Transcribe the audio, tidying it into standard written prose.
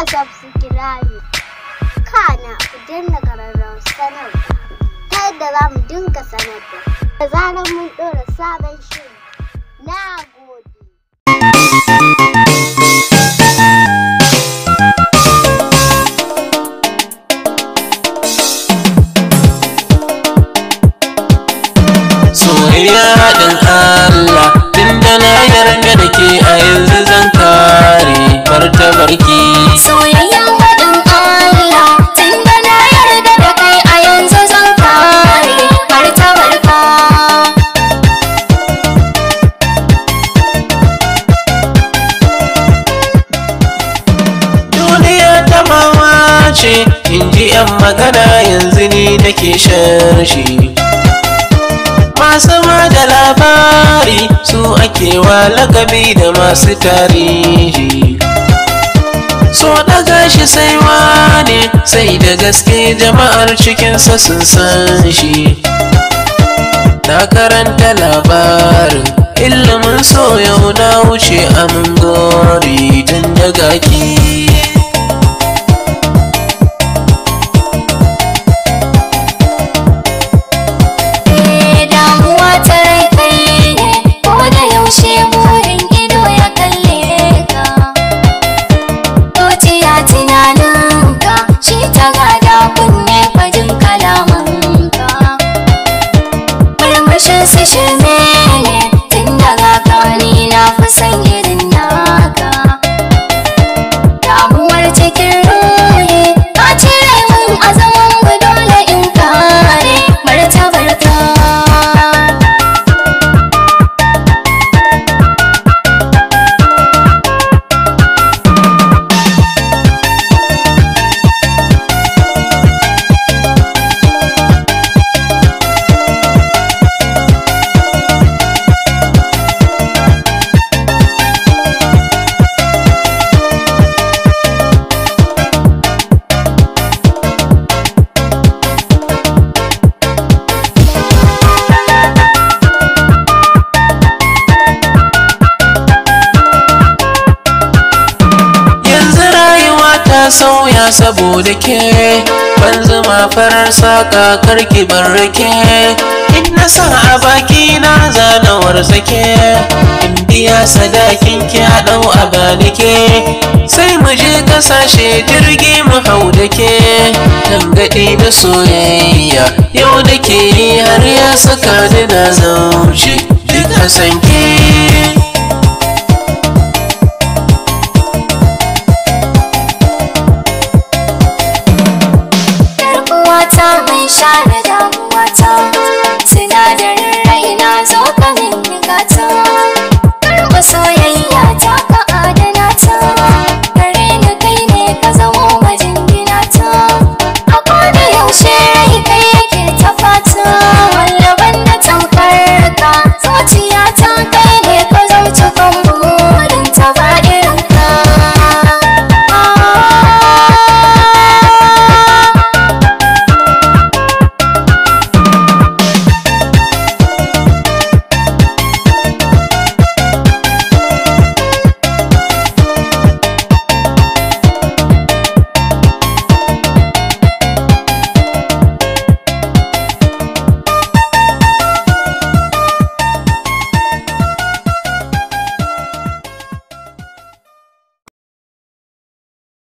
subscribe kana ku danna ƙararrawar sanarwa ta yadda za mu dinga sanar da zarar mun ɗora sabon shiri. Na gode. Soyayya haɗin Allah, tunda na yarda da ke a yanzu zan kare martabarki. Soyayya haɗin Allah, tunda na yarda da kai a yanzu zan kare martabarka. Duniya ta mama ce, in ji 'yan magana yanzu ni nake sharshi. Masu ma da labari su ake wa lakabi da masu tarihi. So daga shi sai wane, sai da gaske jama'ar cikinsa sun san shi. Na karanta labarin ilimin so yau na wuce amin gori tun daga ki. Sai shirme ne tun daga kani na fi son irin naka. Damuwar cikin ruhi ka cire min a zaman ku dole in kare martabarka. Sauya saboda ke ban zama farar saka karki bar rake. In na sa a baki na zanawar sake, in biya sadakin ki a dau a banike. Sai mu je kasashe jirgi mu hau da ke, tangaɗi na soyayya yau da ke har ya saka ni na zauce duka sanke. Mai share